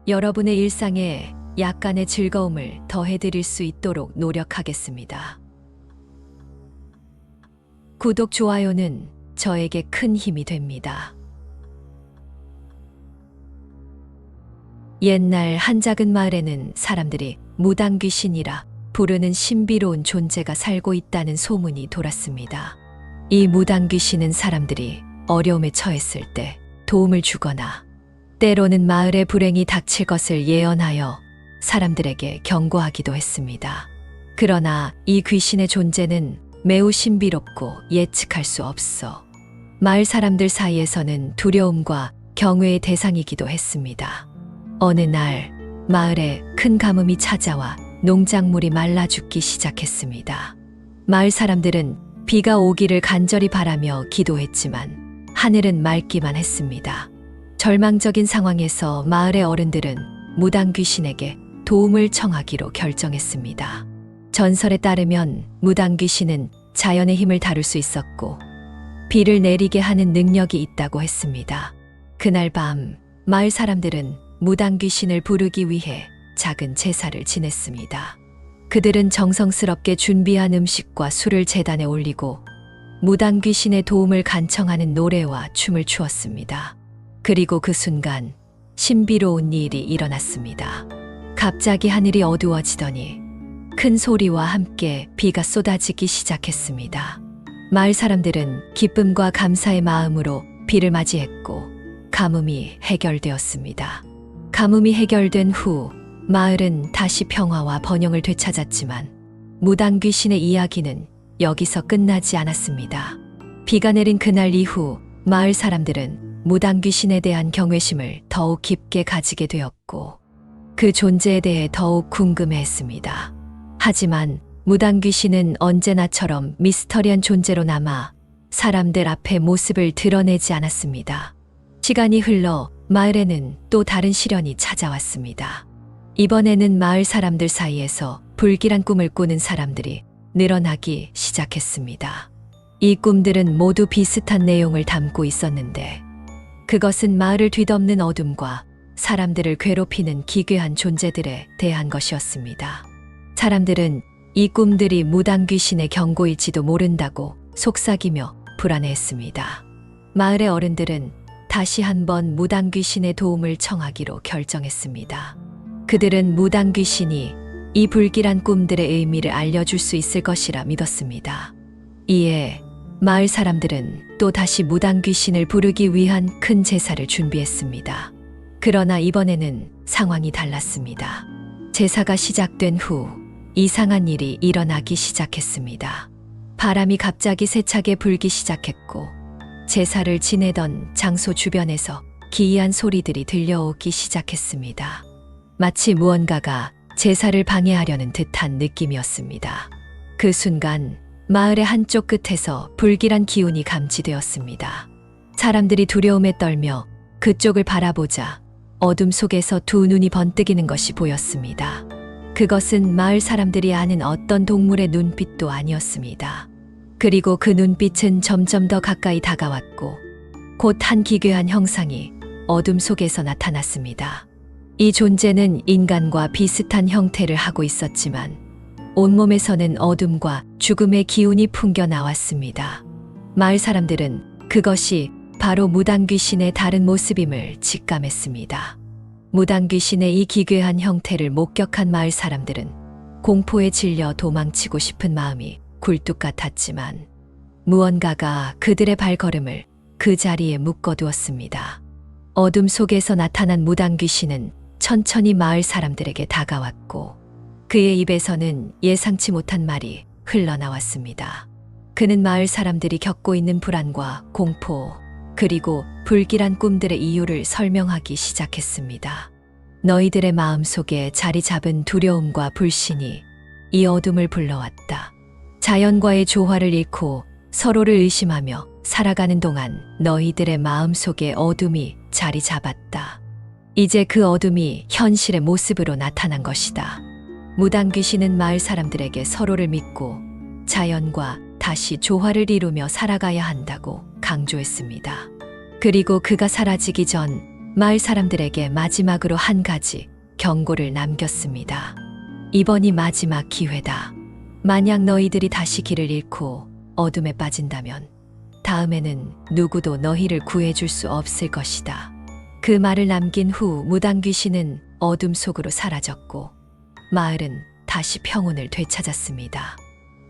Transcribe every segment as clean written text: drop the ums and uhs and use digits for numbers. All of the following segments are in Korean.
여러분의 일상에 약간의 즐거움을 더해드릴 수 있도록 노력하겠습니다. 구독, 좋아요는 저에게 큰 힘이 됩니다. 옛날 한 작은 마을에는 사람들이 무당귀신이라 부르는 신비로운 존재가 살고 있다는 소문이 돌았습니다. 이 무당귀신은 사람들이 어려움에 처했을 때 도움을 주거나 때로는 마을에 불행이 닥칠 것을 예언하여 사람들에게 경고하기도 했습니다. 그러나 이 귀신의 존재는 매우 신비롭고 예측할 수 없어 마을 사람들 사이에서는 두려움과 경외의 대상이기도 했습니다. 어느 날 마을에 큰 가뭄이 찾아와 농작물이 말라 죽기 시작했습니다. 마을 사람들은 비가 오기를 간절히 바라며 기도했지만 하늘은 맑기만 했습니다. 절망적인 상황에서 마을의 어른들은 무당귀신에게 도움을 청하기로 결정했습니다. 전설에 따르면 무당귀신은 자연의 힘을 다룰 수 있었고 비를 내리게 하는 능력이 있다고 했습니다. 그날 밤 마을 사람들은 무당귀신을 부르기 위해 작은 제사를 지냈습니다. 그들은 정성스럽게 준비한 음식과 술을 제단에 올리고 무당귀신의 도움을 간청하는 노래와 춤을 추었습니다. 그리고 그 순간 신비로운 일이 일어났습니다. 갑자기 하늘이 어두워지더니 큰 소리와 함께 비가 쏟아지기 시작했습니다. 마을 사람들은 기쁨과 감사의 마음으로 비를 맞이했고 가뭄이 해결되었습니다. 가뭄이 해결된 후 마을은 다시 평화와 번영을 되찾았지만 무당귀신의 이야기는 여기서 끝나지 않았습니다. 비가 내린 그날 이후 마을 사람들은 무당귀신에 대한 경외심을 더욱 깊게 가지게 되었고 그 존재에 대해 더욱 궁금해했습니다. 하지만 무당귀신은 언제나처럼 미스터리한 존재로 남아 사람들 앞에 모습을 드러내지 않았습니다. 시간이 흘러 마을에는 또 다른 시련이 찾아왔습니다. 이번에는 마을 사람들 사이에서 불길한 꿈을 꾸는 사람들이 늘어나기 시작했습니다. 이 꿈들은 모두 비슷한 내용을 담고 있었는데 그것은 마을을 뒤덮는 어둠과 사람들을 괴롭히는 기괴한 존재들에 대한 것이었습니다. 사람들은 이 꿈들이 무당귀신의 경고일지도 모른다고 속삭이며 불안해했습니다. 마을의 어른들은 다시 한번 무당귀신의 도움을 청하기로 결정했습니다. 그들은 무당귀신이 이 불길한 꿈들의 의미를 알려줄 수 있을 것이라 믿었습니다. 이에 마을 사람들은 또 다시 무당귀신을 부르기 위한 큰 제사를 준비했습니다. 그러나 이번에는 상황이 달랐습니다. 제사가 시작된 후 이상한 일이 일어나기 시작했습니다. 바람이 갑자기 세차게 불기 시작했고 제사를 지내던 장소 주변에서 기이한 소리들이 들려오기 시작했습니다. 마치 무언가가 제사를 방해하려는 듯한 느낌이었습니다. 그 순간 마을의 한쪽 끝에서 불길한 기운이 감지되었습니다. 사람들이 두려움에 떨며 그쪽을 바라보자 어둠 속에서 두 눈이 번뜩이는 것이 보였습니다. 그것은 마을 사람들이 아는 어떤 동물의 눈빛도 아니었습니다. 그리고 그 눈빛은 점점 더 가까이 다가왔고 곧 한 기괴한 형상이 어둠 속에서 나타났습니다. 이 존재는 인간과 비슷한 형태를 하고 있었지만 온몸에서는 어둠과 죽음의 기운이 풍겨 나왔습니다. 마을 사람들은 그것이 바로 무당귀신의 다른 모습임을 직감했습니다. 무당귀신의 이 기괴한 형태를 목격한 마을 사람들은 공포에 질려 도망치고 싶은 마음이 굴뚝 같았지만 무언가가 그들의 발걸음을 그 자리에 묶어두었습니다. 어둠 속에서 나타난 무당귀신은 천천히 마을 사람들에게 다가왔고 그의 입에서는 예상치 못한 말이 흘러나왔습니다. 그는 마을 사람들이 겪고 있는 불안과 공포 그리고 불길한 꿈들의 이유를 설명하기 시작했습니다. 너희들의 마음속에 자리 잡은 두려움과 불신이 이 어둠을 불러왔다. 자연과의 조화를 잃고 서로를 의심하며 살아가는 동안 너희들의 마음속에 어둠이 자리 잡았다. 이제 그 어둠이 현실의 모습으로 나타난 것이다. 무당귀신은 마을 사람들에게 서로를 믿고 자연과 다시 조화를 이루며 살아가야 한다고 강조했습니다. 그리고 그가 사라지기 전 마을 사람들에게 마지막으로 한 가지 경고를 남겼습니다. 이번이 마지막 기회다. 만약 너희들이 다시 길을 잃고 어둠에 빠진다면 다음에는 누구도 너희를 구해줄 수 없을 것이다. 그 말을 남긴 후 무당 귀신은 어둠 속으로 사라졌고 마을은 다시 평온을 되찾았습니다.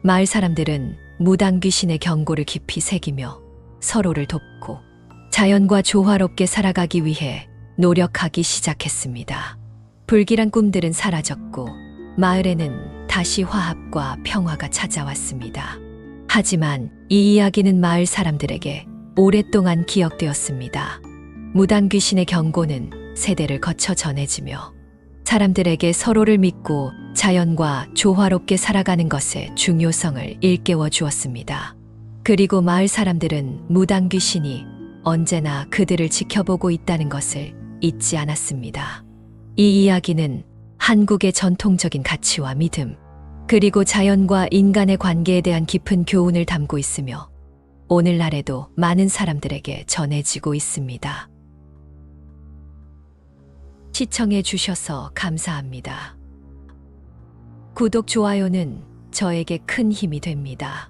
마을 사람들은 무당 귀신의 경고를 깊이 새기며 서로를 돕고 자연과 조화롭게 살아가기 위해 노력하기 시작했습니다. 불길한 꿈들은 사라졌고 마을에는 다시 화합과 평화가 찾아왔습니다. 하지만 이 이야기는 마을 사람들에게 오랫동안 기억되었습니다. 무당 귀신의 경고는 세대를 거쳐 전해지며 사람들에게 서로를 믿고 자연과 조화롭게 살아가는 것의 중요성을 일깨워 주었습니다. 그리고 마을 사람들은 무당 귀신이 언제나 그들을 지켜보고 있다는 것을 잊지 않았습니다. 이 이야기는 한국의 전통적인 가치와 믿음, 그리고 자연과 인간의 관계에 대한 깊은 교훈을 담고 있으며 오늘날에도 많은 사람들에게 전해지고 있습니다. 시청해 주셔서 감사합니다. 구독, 좋아요는 저에게 큰 힘이 됩니다.